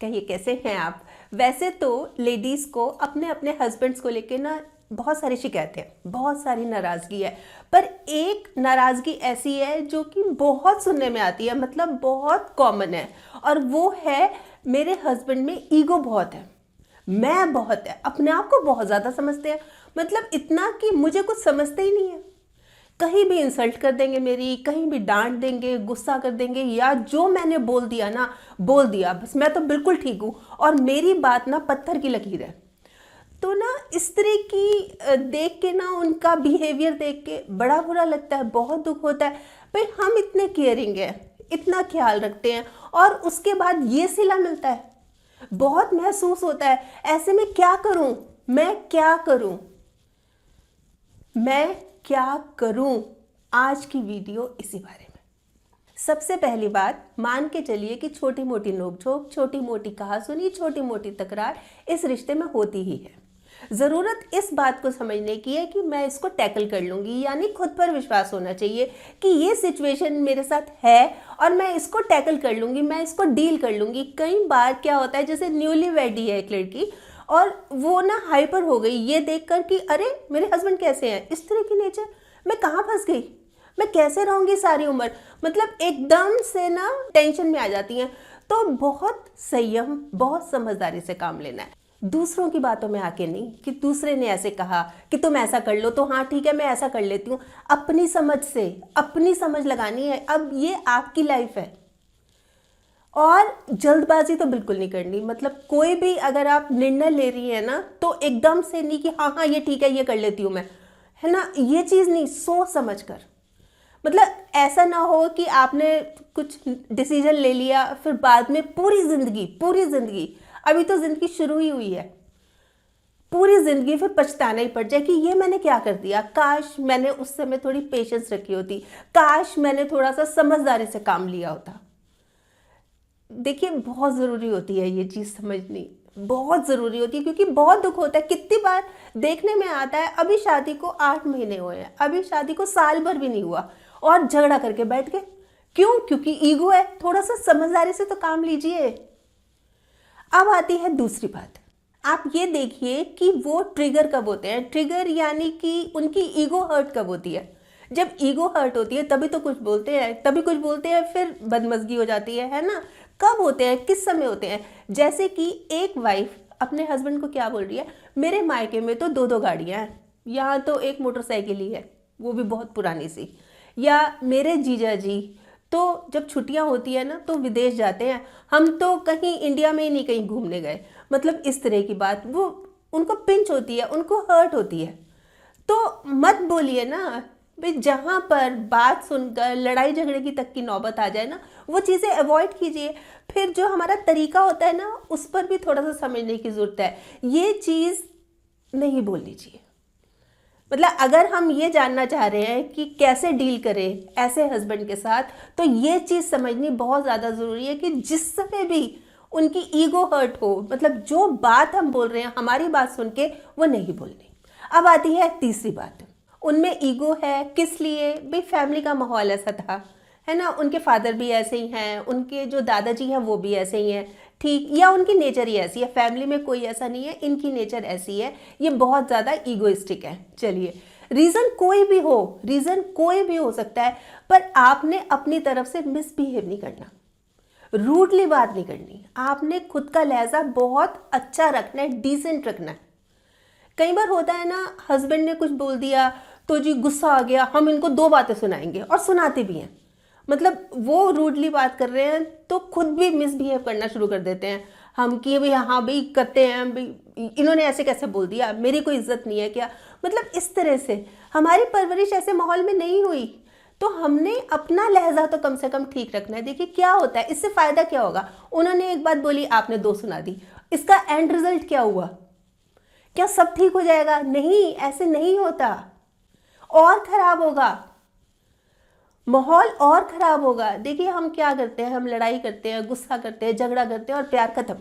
कहिए कैसे हैं आप। वैसे तो लेडीज़ को अपने अपने हस्बैंड्स को लेके ना बहुत सारी शिकायतें हैं, बहुत सारी नाराज़गी है, पर एक नाराज़गी ऐसी है जो कि बहुत सुनने में आती है, मतलब बहुत कॉमन है, और वो है मेरे हस्बैंड में ईगो बहुत है, मैं बहुत है, अपने आप को बहुत ज़्यादा समझते हैं, मतलब इतना कि मुझे कुछ समझते ही नहीं है। कहीं भी इंसल्ट कर देंगे मेरी, कहीं भी डांट देंगे, गुस्सा कर देंगे, या जो मैंने बोल दिया ना बोल दिया, बस मैं तो बिल्कुल ठीक हूँ और मेरी बात ना पत्थर की लकीर है। तो ना इस तरह की देख के ना, उनका बिहेवियर देख के बड़ा बुरा लगता है, बहुत दुख होता है। भाई हम इतने केयरिंग हैं, इतना ख्याल रखते हैं, और उसके बाद ये सिला मिलता है, बहुत महसूस होता है। ऐसे में क्या करूं, मैं क्या करूं, मैं क्या करूं। आज की वीडियो इसी बारे में। सबसे पहली बात, मान के चलिए कि छोटी मोटी नोकझोंक, छोटी मोटी कहासुनी, छोटी मोटी तकरार इस रिश्ते में होती ही है। ज़रूरत इस बात को समझने की है कि मैं इसको टैकल कर लूँगी, यानी खुद पर विश्वास होना चाहिए कि ये सिचुएशन मेरे साथ है और मैं इसको टैकल कर लूँगी, मैं इसको डील कर लूँगी। कई बार क्या होता है, जैसे न्यूली वेडी है एक लड़की और वो ना हाइपर हो गई ये देखकर कि अरे मेरे हस्बैंड कैसे हैं, इस तरह की नेचर, मैं कहाँ फंस गई, मैं कैसे रहूँगी सारी उम्र, मतलब एकदम से ना टेंशन में आ जाती हैं। तो बहुत संयम, बहुत समझदारी से काम लेना है, दूसरों की बातों में आके नहीं कि दूसरे ने ऐसे कहा कि तुम ऐसा कर लो तो हाँ ठीक है मैं ऐसा कर लेती हूँ। अपनी समझ से अपनी समझ लगानी है। अब ये आपकी लाइफ है और जल्दबाजी तो बिल्कुल नहीं करनी। मतलब कोई भी अगर आप निर्णय ले रही है ना, तो एकदम से नहीं कि हाँ हाँ ये ठीक है ये कर लेती हूँ मैं, है ना, ये चीज़ नहीं, सोच समझ कर। मतलब ऐसा ना हो कि आपने कुछ डिसीजन ले लिया फिर बाद में पूरी जिंदगी, अभी तो जिंदगी शुरू ही हुई है, पूरी जिंदगी फिर पछताना ही पड़ जाए कि ये मैंने क्या कर दिया, काश मैंने उस समय थोड़ी पेशेंस रखी होती, काश मैंने थोड़ा सा समझदारी से काम लिया होता। देखिए बहुत ज़रूरी होती है ये चीज़ समझनी, बहुत ज़रूरी होती है, क्योंकि बहुत दुख होता है। कितनी बार देखने में आता है, अभी शादी को 8 महीने हुए हैं, अभी शादी को साल भर भी नहीं हुआ और झगड़ा करके बैठ गए। क्यों? क्योंकि ईगो है। थोड़ा सा समझदारी से तो काम लीजिए। अब आती है दूसरी बात, आप ये देखिए कि वो ट्रिगर कब होते हैं। ट्रिगर यानी कि उनकी ईगो हर्ट कब होती है। जब ईगो हर्ट होती है तभी तो कुछ बोलते हैं, तभी कुछ बोलते हैं, फिर बदमज़गी हो जाती है ना। कब होते हैं, किस समय होते हैं? जैसे कि एक वाइफ अपने हस्बैंड को क्या बोल रही है, मेरे मायके में तो 2-2 गाड़ियाँ हैं, यहाँ तो एक मोटरसाइकिल ही है, वो भी बहुत पुरानी सी। या मेरे जीजा जी तो जब छुट्टियां होती है ना तो विदेश जाते हैं, हम तो कहीं इंडिया में ही नहीं कहीं घूमने गए। मतलब इस तरह की बात, वो उनको पिंच होती है, उनको हर्ट होती है। तो मत बोलिए ना भाई, जहाँ पर बात सुनकर लड़ाई झगड़े की तक की नौबत आ जाए ना, वो चीज़ें अवॉइड कीजिए। फिर जो हमारा तरीका होता है ना, उस पर भी थोड़ा सा समझने की ज़रूरत है। ये चीज़ नहीं बोलनी चाहिए। मतलब अगर हम ये जानना चाह रहे हैं कि कैसे डील करें ऐसे हस्बैंड के साथ, तो ये चीज़ समझनी बहुत ज़्यादा ज़रूरी है कि जिस समय भी उनकी ईगो हर्ट हो, मतलब जो बात हम बोल रहे हैं हमारी बात सुन के वो नहीं बोलनी। अब आती है तीसरी बात, उनमें ईगो है किस लिए? भाई फैमिली का माहौल ऐसा था, है ना, उनके फादर भी ऐसे ही हैं, उनके जो दादाजी हैं वो भी ऐसे ही हैं, ठीक, या उनकी नेचर ही ऐसी है। फैमिली में कोई ऐसा नहीं है, इनकी नेचर ऐसी है, ये बहुत ज़्यादा ईगोइस्टिक है। चलिए, रीज़न कोई भी हो, रीज़न कोई भी हो सकता है, पर आपने अपनी तरफ से मिसबिहेव नहीं करना, रूडली बात नहीं करनी, आपने खुद का लहजा बहुत अच्छा रखना है, डिसेंट रखना है। कई बार होता है ना, हस्बैंड ने कुछ बोल दिया तो जी गुस्सा आ गया, हम इनको 2 बातें सुनाएंगे, और सुनाते भी हैं। मतलब वो रूडली बात कर रहे हैं तो खुद भी मिसबिहेव करना शुरू कर देते हैं हम, कि भाई हाँ भाई करते हैं, भाई इन्होंने ऐसे कैसे बोल दिया, मेरी कोई इज्जत नहीं है क्या। मतलब इस तरह से हमारी परवरिश ऐसे माहौल में नहीं हुई, तो हमने अपना लहजा तो कम से कम ठीक रखना है। देखिए क्या होता है, इससे फ़ायदा क्या होगा, उन्होंने एक बात बोली, आपने 2 सुना दी, इसका एंड रिजल्ट क्या हुआ? क्या सब ठीक हो जाएगा? नहीं, ऐसे नहीं होता, और खराब होगा, माहौल और खराब होगा। देखिए हम क्या करते हैं, हम लड़ाई करते हैं, गुस्सा करते हैं, झगड़ा करते हैं और प्यार खत्म।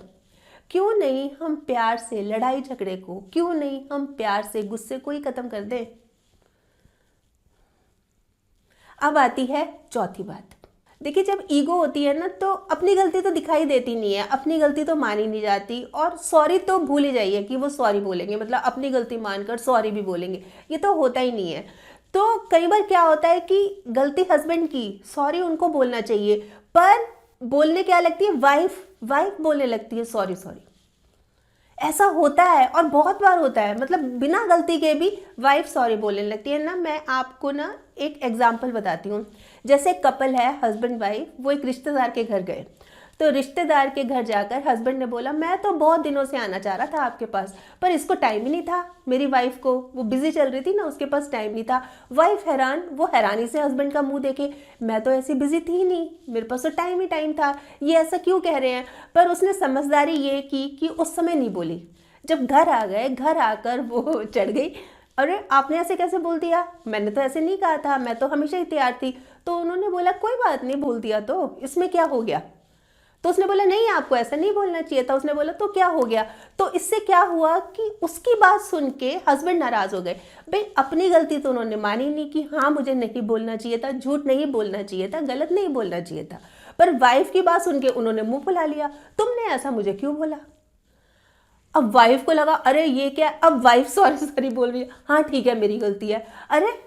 क्यों नहीं हम प्यार से लड़ाई झगड़े को, क्यों नहीं हम प्यार से गुस्से को ही खत्म कर दें। अब आती है चौथी बात, देखिए जब ईगो होती है ना तो अपनी गलती तो दिखाई देती नहीं है, अपनी गलती तो मानी नहीं जाती, और सॉरी तो भूल ही जाइए कि वो सॉरी बोलेंगे, मतलब अपनी गलती मानकर सॉरी भी बोलेंगे, ये तो होता ही नहीं है। तो कई बार क्या होता है कि गलती हस्बैंड की, सॉरी उनको बोलना चाहिए, पर बोलने क्या लगती है, वाइफ बोलने लगती है सॉरी सॉरी। ऐसा होता है और बहुत बार होता है, मतलब बिना गलती के भी वाइफ सॉरी बोलने लगती है ना। मैं आपको ना एक एग्जांपल बताती हूँ। जैसे कपल है, हस्बैंड वाइफ, वो एक रिश्तेदार के घर गए, तो रिश्तेदार के घर जाकर हस्बैंड ने बोला मैं तो बहुत दिनों से आना चाह रहा था आपके पास, पर इसको टाइम ही नहीं था, मेरी वाइफ को, वो बिजी चल रही थी ना, उसके पास टाइम नहीं था। वाइफ हैरान, वो हैरानी से हस्बैंड का मुंह देखे, मैं तो ऐसी बिजी थी ही नहीं, मेरे पास तो टाइम ही टाइम था, ये ऐसा क्यों कह रहे हैं। पर उसने समझदारी ये की कि उस समय नहीं बोली। जब घर आ गए, घर आकर वो चढ़ गई, अरे आपने ऐसे कैसे बोल दिया, मैंने तो ऐसे नहीं कहा था, मैं तो हमेशा ही तैयार थी। तो उन्होंने बोला कोई बात नहीं, बोल दिया तो इसमें क्या हो गया। तो उसने बोला नहीं आपको ऐसा नहीं बोलना चाहिए था। उसने बोला तो क्या हो गया। तो इससे क्या हुआ कि उसकी बात सुन के हस्बैंड नाराज हो गए। भाई अपनी गलती तो उन्होंने मानी नहीं कि हाँ मुझे नहीं बोलना चाहिए था, झूठ नहीं बोलना चाहिए था, गलत नहीं बोलना चाहिए था, पर वाइफ की बात सुन के उन्होंने मुंह फुला लिया, तुमने ऐसा मुझे क्यों बोला। अब वाइफ को लगा अरे ये क्या, अब वाइफ सॉरी सॉरी बोल रही है, हाँ ठीक है मेरी गलती है। अरे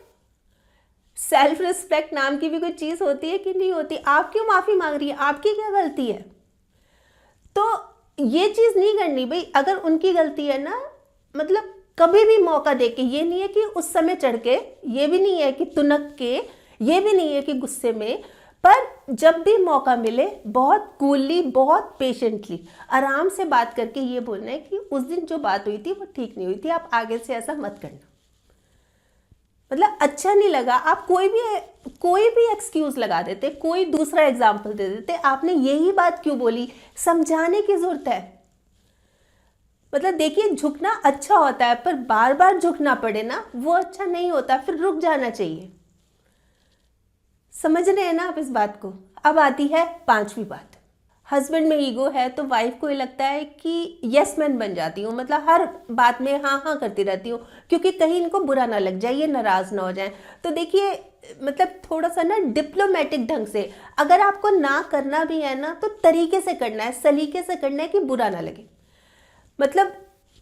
सेल्फ रिस्पेक्ट नाम की भी कोई चीज होती है कि नहीं होती। आप क्यों माफी मांग रही है, आपकी क्या गलती है। तो ये चीज नहीं करनी भाई। अगर उनकी गलती है ना, मतलब कभी भी मौका देके, ये नहीं है कि उस समय चढ़ के, ये भी नहीं है कि तुनक के, ये भी नहीं है कि गुस्से में, पर जब भी मौका मिले बहुत कूलली, बहुत पेशेंटली, आराम से बात करके ये बोलना है कि उस दिन जो बात हुई थी वो ठीक नहीं हुई थी, आप आगे से ऐसा मत करना, मतलब अच्छा नहीं लगा। आप कोई भी एक्सक्यूज लगा देते, कोई दूसरा एग्जाम्पल दे देते, आपने यही बात क्यों बोली, समझाने की जरूरत है। मतलब देखिए झुकना अच्छा होता है, पर बार बार झुकना पड़े ना वो अच्छा नहीं होता, फिर रुक जाना चाहिए। समझ रहे हैं ना आप इस बात को। अब आती है पांचवी बात। हस्बैंड में ईगो है तो वाइफ को ये लगता है कि यस मैन बन जाती हूँ, मतलब हर बात में हाँ हाँ करती रहती हूँ, क्योंकि कहीं इनको बुरा ना लग जाए, ये नाराज ना हो जाए। तो देखिए मतलब थोड़ा सा ना डिप्लोमेटिक ढंग से, अगर आपको ना करना भी है ना तो तरीके से करना है, सलीके से करना है कि बुरा ना लगे। मतलब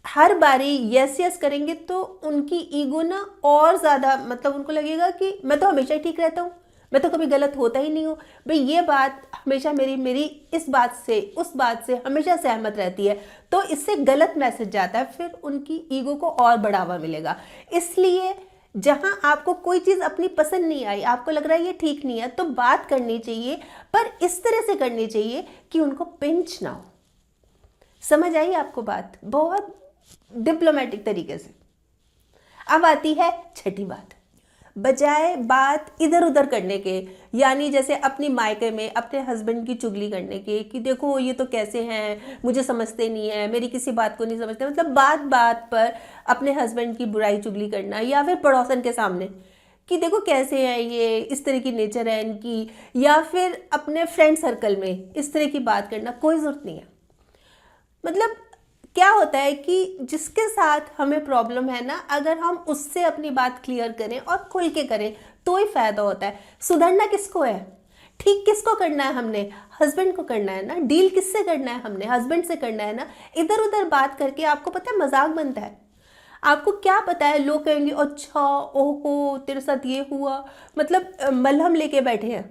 हर बारी यस यस करेंगे तो उनकी ईगो ना और ज़्यादा, मतलब उनको लगेगा कि मैं तो हमेशा ही ठीक रहता हूँ, मैं तो कभी गलत होता ही नहीं हूँ। भाई ये बात हमेशा मेरी इस बात से उस बात से हमेशा सहमत रहती है, तो इससे गलत मैसेज जाता है, फिर उनकी ईगो को और बढ़ावा मिलेगा। इसलिए जहां आपको कोई चीज़ अपनी पसंद नहीं आई, आपको लग रहा है ये ठीक नहीं है, तो बात करनी चाहिए, पर इस तरह से करनी चाहिए कि उनको पिंच ना हो। समझ आई आपको बात, बहुत डिप्लोमेटिक तरीके से। अब आती है छठी बात। बजाय बात इधर उधर करने के, यानी जैसे अपनी मायके में अपने हस्बैंड की चुगली करने के कि देखो ये तो कैसे हैं, मुझे समझते नहीं है, मेरी किसी बात को नहीं समझते, मतलब बात बात पर अपने हस्बैंड की बुराई चुगली करना, या फिर पड़ोसन के सामने कि देखो कैसे हैं ये, इस तरह की नेचर है इनकी, या फिर अपने फ्रेंड सर्कल में इस तरह की बात करना, कोई ज़रूरत नहीं है। मतलब क्या होता है कि जिसके साथ हमें प्रॉब्लम है ना, अगर हम उससे अपनी बात क्लियर करें और खुल के करें तो ही फायदा होता है। सुधरना किसको है, ठीक किसको करना है, हमने हस्बैंड को करना है ना। डील किससे करना है, हमने हस्बैंड से करना है ना। इधर उधर बात करके आपको पता है मजाक बनता है। आपको क्या पता है, लोग कहेंगे अच्छा ओहो तेरे साथ ये हुआ, मतलब मलहम लेके बैठे हैं,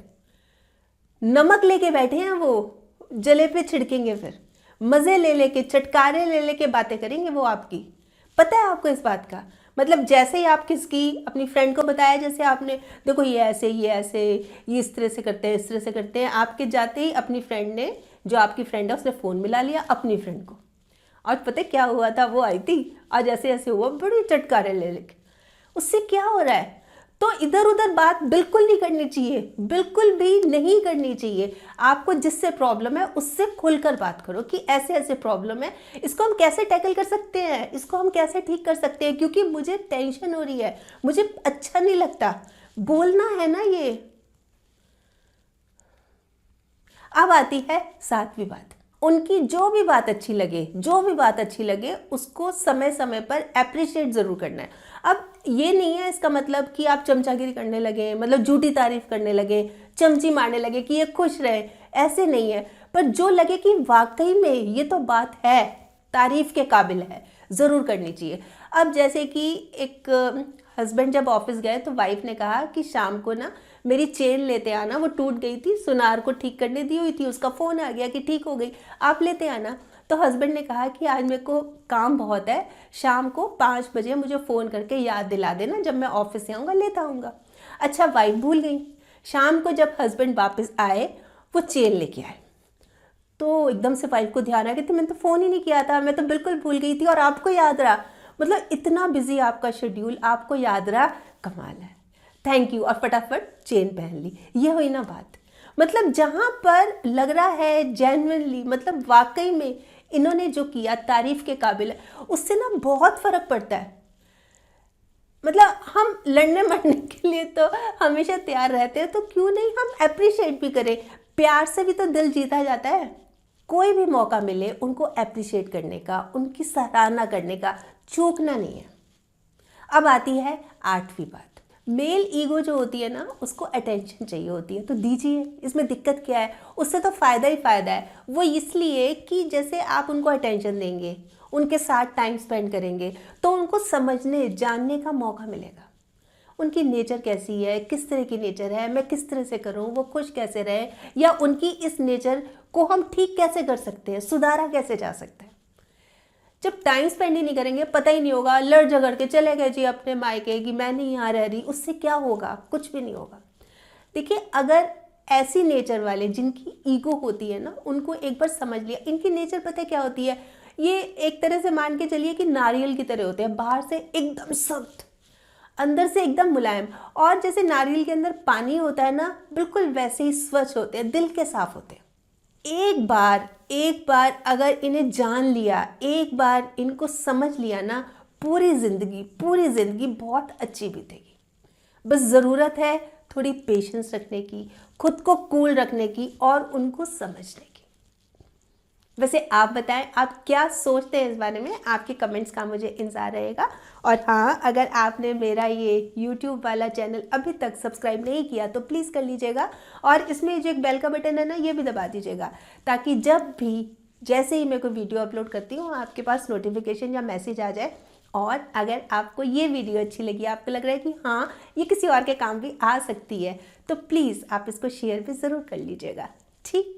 नमक लेके बैठे हैं, वो जले पे छिड़केंगे, फिर मजे ले लेके, चटकारे ले लेके बातें करेंगे वो आपकी। पता है आपको इस बात का। मतलब जैसे ही आप किसकी अपनी फ्रेंड को बताया, जैसे आपने देखो ये ऐसे ये इस तरह से करते हैं, इस तरह से करते हैं, आपके जाते ही अपनी फ्रेंड ने, जो आपकी फ्रेंड है उसने फ़ोन मिला लिया अपनी फ्रेंड को, और पता है क्या हुआ था, वो आई थी आज ऐसे ऐसे हुआ, बड़ी चटकारे ले लेके। उससे क्या हो रहा है, तो इधर उधर बात बिल्कुल नहीं करनी चाहिए, बिल्कुल भी नहीं करनी चाहिए। आपको जिससे प्रॉब्लम है उससे खुलकर बात करो कि ऐसे ऐसे प्रॉब्लम है, इसको हम कैसे टैकल कर सकते हैं, इसको हम कैसे ठीक कर सकते हैं, क्योंकि मुझे टेंशन हो रही है, मुझे अच्छा नहीं लगता, बोलना है ना ये। अब आती है सातवीं बात। उनकी जो भी बात अच्छी लगे उसको समय समय पर अप्रिशिएट जरूर करना है। अब ये नहीं है इसका मतलब कि आप चमचागिरी करने लगे, मतलब झूठी तारीफ करने लगे, चमची मारने लगे कि ये खुश रहे, ऐसे नहीं है। पर जो लगे कि वाकई में ये तो बात है, तारीफ के काबिल है, ज़रूर करनी चाहिए। अब जैसे कि एक हस्बैंड जब ऑफिस गए तो वाइफ ने कहा कि शाम को ना मेरी चेन लेते आना, वो टूट गई थी, सुनार को ठीक करने दी हुई थी, उसका फ़ोन आ गया कि ठीक हो गई, आप लेते आना। तो हस्बैंड ने कहा कि आज मेरे को काम बहुत है, शाम को 5 बजे मुझे फ़ोन करके याद दिला देना, जब मैं ऑफिस से आऊँगा लेता आऊँगा। अच्छा, वाइफ भूल गई। शाम को जब हस्बैंड वापस आए, वो चेन लेके आए, तो एकदम से वाइफ को ध्यान आ गया कि मैंने तो फ़ोन ही नहीं किया था, मैं तो बिल्कुल भूल गई थी और आपको याद रहा। मतलब इतना बिजी आपका शेड्यूल, आपको याद रहा, कमाल है, थैंक यू, और फटाफट चेन पहन ली। ये हुई ना बात। मतलब जहाँ पर लग रहा है जेन्युइनली, मतलब वाकई में इन्होंने जो किया तारीफ के काबिल है, उससे ना बहुत फ़र्क पड़ता है। मतलब हम लड़ने मरने के लिए तो हमेशा तैयार रहते हैं, तो क्यों नहीं हम अप्रिशिएट भी करें। प्यार से भी तो दिल जीता जाता है। कोई भी मौका मिले उनको अप्रिशिएट करने का, उनकी सराहना करने का, चूकना नहीं है। अब आती है 8वीं बात। मेल ईगो जो होती है ना, उसको अटेंशन चाहिए होती है, तो दीजिए, इसमें दिक्कत क्या है, उससे तो फ़ायदा ही फ़ायदा है। वो इसलिए कि जैसे आप उनको अटेंशन देंगे, उनके साथ टाइम स्पेंड करेंगे, तो उनको समझने जानने का मौका मिलेगा। उनकी नेचर कैसी है, किस तरह की नेचर है, मैं किस तरह से करूं, वो खुश कैसे रहे, या उनकी इस नेचर को हम ठीक कैसे कर सकते हैं, सुधारा कैसे जा सकता है। जब टाइम स्पेंड ही नहीं करेंगे, पता ही नहीं होगा, लड़ झगड़ के चले गए जी अपने मायके कि मैं नहीं यहाँ रह रही, उससे क्या होगा, कुछ भी नहीं होगा। देखिए, अगर ऐसी नेचर वाले जिनकी ईगो होती है ना, उनको एक बार समझ लिया, इनकी नेचर पता है क्या होती है, ये एक तरह से मान के चलिए कि नारियल की तरह होते हैं, बाहर से एकदम सख्त, अंदर से एकदम मुलायम। और जैसे नारियल के अंदर पानी होता है ना, बिल्कुल वैसे ही स्वच्छ होते हैं, दिल के साफ होते हैं। एक बार अगर इन्हें जान लिया, एक बार इनको समझ लिया ना, पूरी ज़िंदगी बहुत अच्छी बीतेगी। बस ज़रूरत है थोड़ी पेशेंस रखने की, खुद को कूल रखने की और उनको समझने की। वैसे आप बताएं, आप क्या सोचते हैं इस बारे में, आपके कमेंट्स का मुझे इंतज़ार रहेगा। और हाँ, अगर आपने मेरा ये YouTube वाला चैनल अभी तक सब्सक्राइब नहीं किया तो प्लीज़ कर लीजिएगा, और इसमें जो एक बेल का बटन है ना, ये भी दबा दीजिएगा, ताकि जब भी जैसे ही मैं कोई वीडियो अपलोड करती हूँ आपके पास नोटिफिकेशन या मैसेज आ जाए। और अगर आपको ये वीडियो अच्छी लगी, आपको लग रहा है कि हाँ ये किसी और के काम भी आ सकती है, तो प्लीज़ आप इसको शेयर भी ज़रूर कर लीजिएगा। ठीक।